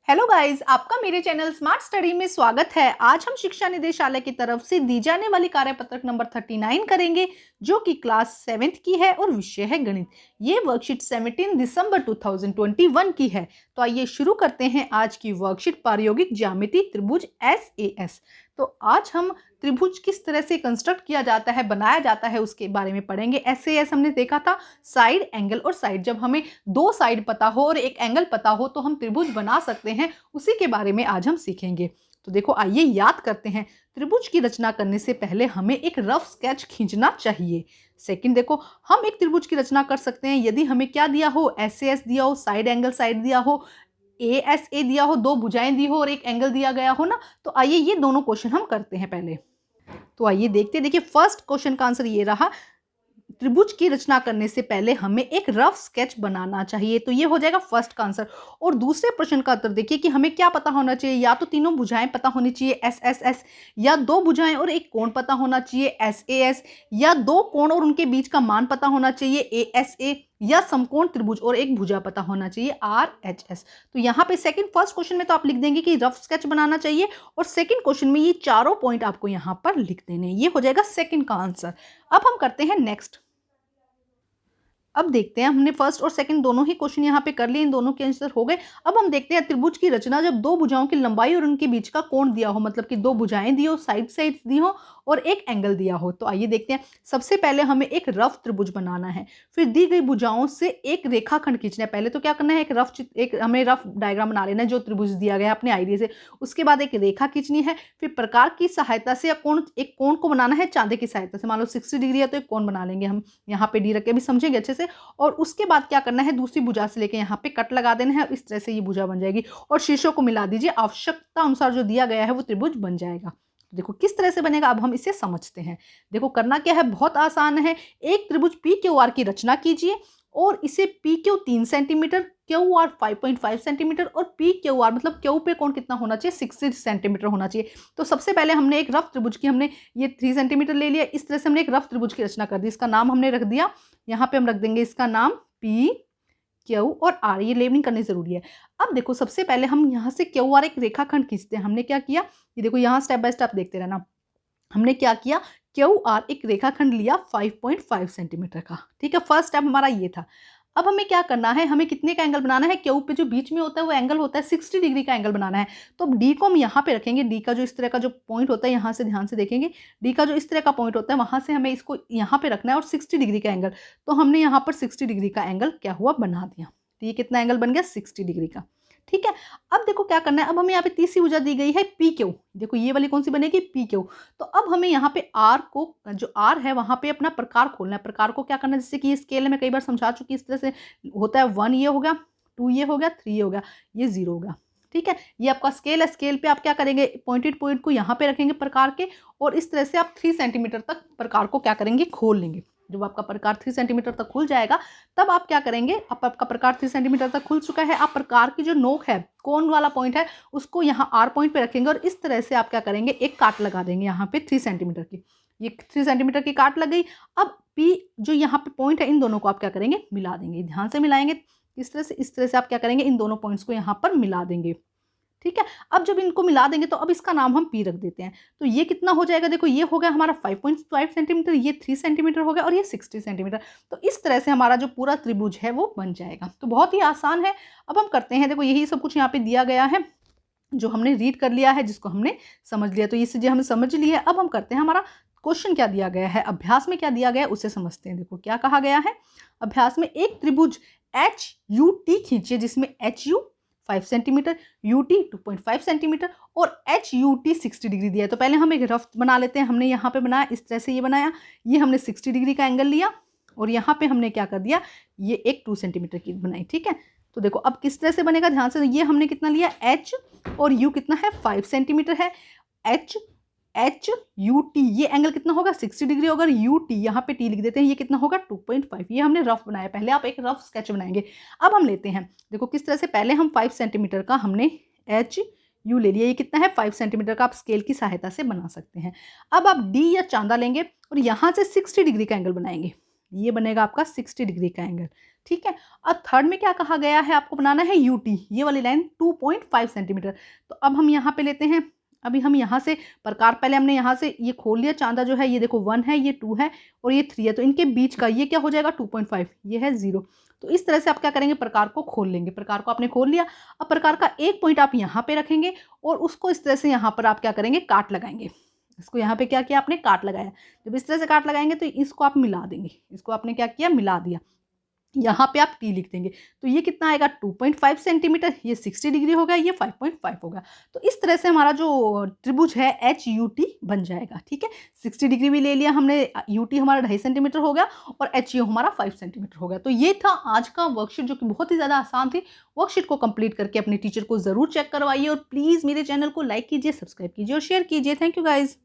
Hello guys, आपका मेरे channel smart study में स्वागत है। आज हम शिक्षा निदेशालय की तरफ से दी जाने वाली कार्यपत्रक नंबर 39 करेंगे, जो कि क्लास 7th की है और विषय है गणित। ये वर्कशीट 17 दिसंबर 2021 की है। तो आइए शुरू करते हैं आज की वर्कशीट। प्रायोगिक ज्यामिति त्रिभुज SAS। तो आज हम त्रिभुज किस तरह से कंस्ट्रक्ट किया जाता है, बनाया जाता है, उसके बारे में पढ़ेंगे। SAS हमने देखा था साइड, एंगल और साइड। जब हमें दो साइड पता हो और एक एंगल पता हो तो हम त्रिभुज बना सकते हैं, उसी के बारे में आज हम सीखेंगे। तो देखो, आइए याद करते हैं। त्रिभुज की रचना करने से पहले हमें एक रफ स्केच खींचना चाहिए। सेकंड, देखो हम एक त्रिभुज की रचना कर सकते हैं यदि हमें क्या दिया हो, SAS दिया हो, साइड एंगल साइड दिया हो, ASA दिया हो, दो भुजाएं दी हो और एक एंगल दिया गया हो ना। तो आइए ये दोनों क्वेश्चन हम करते हैं पहले। तो आइए देखते हैं। देखिए, फर्स्ट क्वेश्चन का आंसर ये रहा, त्रिभुज की रचना करने से पहले हमें एक रफ स्केच बनाना चाहिए। तो ये हो जाएगा फर्स्ट का आंसर। और दूसरे प्रश्न का उत्तर देखिए कि हमें क्या पता होना चाहिए। या तो तीनों भुजाएं पता होनी चाहिए SSS, या दो भुजाएं और एक कोण पता होना चाहिए SAS, या दो कोण और उनके बीच का मान पता होना चाहिए ASA, या समकोण त्रिभुज और एक भुजा पता होना चाहिए RHS। तो यहाँ पे फर्स्ट क्वेश्चन में तो आप लिख देंगे कि रफ स्केच बनाना चाहिए, और सेकंड क्वेश्चन में ये चारों पॉइंट आपको यहाँ पर लिख देने। ये हो जाएगा सेकंड का आंसर। अब हम करते हैं नेक्स्ट। अब देखते हैं, हमने फर्स्ट और सेकंड दोनों ही क्वेश्चन यहाँ पे कर लिए, इन दोनों के आंसर हो गए। अब हम देखते हैं त्रिभुज की रचना जब दो भुजाओं की लंबाई और उनके बीच का कोण दिया हो, मतलब कि दो भुजाएं दी हो, साइड साइड दी हो और एक एंगल दिया हो। तो आइए देखते हैं। सबसे पहले हमें एक रफ त्रिभुज बनाना है, फिर दी गई भुजाओं से एक रेखाखंड खींचना है। पहले तो क्या करना है, एक हमें रफ डायग्राम बना लेना है जो त्रिभुज दिया गया है अपने आइडिया से। उसके बाद एक रेखा खींचनी है, फिर प्रकार की सहायता से एक कोण को बनाना है चांदे की सहायता से। मान लो 60 डिग्री है तो एक कोण बना लेंगे हम, यहाँ पे डी रख के भी समझेंगे अच्छे से। और उसके बाद क्या करना है, दूसरी भुजा से लेके यहाँ पे कट लगा देना है। इस तरह से ये भुजा बन जाएगी और शीर्षों को मिला दीजिए। आवश्यकता अनुसार जो दिया गया है वो त्रिभुज बन जाएगा। तो देखो किस तरह से बनेगा, अब हम इसे समझते हैं। देखो करना क्या है, बहुत आसान है। एक त्रिभुज PQR की रचना कीजिए और इसे PQ 3 सेंटीमीटर, QR 5.5 सेंटीमीटर और PQR मतलब क्यू पे कोण कितना होना चाहिए, 60 सेंटीमीटर होना चाहिए। तो सबसे पहले हमने एक रफ त्रिभुज की, हमने ये 3 सेंटीमीटर ले लिया। इस तरह से हमने एक रफ त्रिभुज की रचना कर दी। इसका नाम हमने रख दिया, यहाँ पे हम रख देंगे इसका नाम P, Q और R। ये लेबलिंग करनी जरूरी है। अब देखो सबसे पहले हम यहाँ से QR एक रेखाखंड खींचते हैं। हमने क्या किया, ये देखो यहाँ स्टेप बाय स्टेप देखते रहना। हमने क्या किया, QR एक रेखाखंड लिया 5.5 सेंटीमीटर का। ठीक है, फर्स्ट स्टेप हमारा ये था। अब हमें क्या करना है, हमें कितने का एंगल बनाना है, क्यू पे जो बीच में होता है वो एंगल होता है 60 डिग्री का एंगल बनाना है। तो अब डी को हम यहाँ पे रखेंगे। डी का जो इस तरह का जो पॉइंट होता है, यहाँ से ध्यान से देखेंगे, डी का जो इस तरह का पॉइंट होता है वहां से हमें इसको यहाँ पे रखना है और 60 डिग्री का एंगल। तो हमने यहाँ पर 60 डिग्री का एंगल क्या हुआ, बना दिया। तो ये कितना एंगल बन गया, 60 डिग्री का। ठीक है, अब देखो क्या करना है। अब हमें यहाँ पे तीसरी भुजा दी गई है PQ। देखो ये वाली कौन सी बनेगी, PQ। तो अब हमें यहाँ पे R को, जो R है वहां पे अपना प्रकार खोलना है। प्रकार को क्या करना है, जैसे कि ये स्केल में कई बार समझा चुकी, इस तरह से होता है। 1 ये हो गया, 2 ये हो गया, 3 ये हो गया, ये 0 हो गया। ठीक है, ये आपका स्केल है। स्केल पे आप क्या करेंगे, पॉइंटेड पॉइंट को यहाँ पे रखेंगे प्रकार के, और इस तरह से आप 3 सेंटीमीटर तक प्रकार को क्या करेंगे, खोल लेंगे। जब आपका प्रकार 3 सेंटीमीटर तक खुल जाएगा तब आप क्या करेंगे, अब आपका प्रकार 3 सेंटीमीटर तक खुल चुका है। आप प्रकार की जो नोक है, कोण वाला पॉइंट है, उसको यहाँ R पॉइंट पे रखेंगे और इस तरह से आप क्या करेंगे, एक काट लगा देंगे यहाँ पे 3 सेंटीमीटर की। ये 3 सेंटीमीटर की काट लग गई। अब P जो यहाँ पे पॉइंट है, इन दोनों को आप क्या करेंगे, मिला देंगे। ध्यान से मिलाएंगे इस तरह से आप क्या करेंगे, इन दोनों पॉइंट्स को यहाँ पर मिला देंगे। ठीक है, अब जब इनको मिला देंगे तो अब इसका नाम हम P रख देते हैं। तो ये कितना हो जाएगा, देखो ये हो गया हमारा 5.5 सेंटीमीटर, ये 3 सेंटीमीटर हो गया और ये 60 सेंटीमीटर। तो इस तरह से हमारा जो पूरा त्रिभुज है वो बन जाएगा। तो बहुत ही आसान है। अब हम करते हैं, देखो यही सब कुछ यहाँ पे दिया गया है जो हमने रीड कर लिया है, जिसको हमने समझ लिया। तो ये चीजें हमने समझ ली है। अब हम करते हैं, हमारा क्वेश्चन क्या दिया गया है, अभ्यास में क्या दिया गया है उसे समझते हैं। देखो क्या कहा गया है, अभ्यास में एक त्रिभुज HUT खींचिए जिसमें HU 5 सेंटीमीटर, UT 2.5 सेंटीमीटर और HUT 60 डिग्री दिया है। तो पहले हम एक रफ बना लेते हैं। हमने यहाँ पे बनाया, इस तरह से ये बनाया। ये हमने 60 डिग्री का एंगल लिया और यहाँ पे हमने क्या कर दिया, ये एक 2 सेंटीमीटर की बनाई। ठीक है, तो देखो अब किस तरह से बनेगा, ध्यान से। ये हमने कितना लिया, H, और U कितना है, 5 सेंटीमीटर है। HUT ये एंगल कितना होगा, 60 डिग्री होगा। UT यहाँ पे T लिख देते हैं, ये कितना होगा, 2.5। ये हमने रफ बनाया। पहले आप एक रफ स्केच बनाएंगे। अब हम लेते हैं, देखो किस तरह से। पहले हम 5 सेंटीमीटर का हमने HU ले लिया। ये कितना है, 5 सेंटीमीटर का। आप स्केल की सहायता से बना सकते हैं। अब आप D या चांदा लेंगे और यहाँ से 60 डिग्री का एंगल बनाएंगे। ये बनेगा आपका 60 डिग्री का एंगल, ठीक है। अब थर्ड में क्या कहा गया है, आपको बनाना है यूटी, ये वाली लाइन 2.5 सेंटीमीटर। तो अब हम यहाँ पे लेते हैं, अभी हम यहाँ से प्रकार, पहले हमने यहाँ से ये खोल लिया, चांदा जो है ये देखो 1 है, ये 2 है और ये 3 है, तो इनके बीच का ये क्या हो जाएगा 2.5, ये है 0। तो इस तरह से आप क्या करेंगे, प्रकार को खोल लेंगे। प्रकार को आपने खोल लिया, अब प्रकार का एक पॉइंट आप यहाँ पे रखेंगे और उसको इस तरह से यहाँ पर आप क्या करेंगे, काट लगाएंगे। इसको यहाँ पे क्या किया आपने, काट लगाया। जब इस तरह से काट लगाएंगे तो इसको आप मिला देंगे, इसको आपने क्या किया, मिला दिया। यहाँ पे आप टी लिख देंगे, तो ये कितना आएगा 2.5 सेंटीमीटर, ये 60 डिग्री हो गया, ये 5.5 होगा। तो इस तरह से हमारा जो त्रिभुज है एच यू टी बन जाएगा, ठीक है। 60 डिग्री भी ले लिया हमने, यू टी हमारा 2.5 सेंटीमीटर हो गया और एच यू हमारा 5 सेंटीमीटर हो गया। तो ये था आज का वर्कशीट, जो कि बहुत ही ज़्यादा आसान थी। वर्कशीट को कंप्लीट करके अपने टीचर को ज़रूर चेक करवाइए और प्लीज़ मेरे चैनल को लाइक कीजिए, सब्सक्राइब कीजिए और शेयर कीजिए। Thank you guys.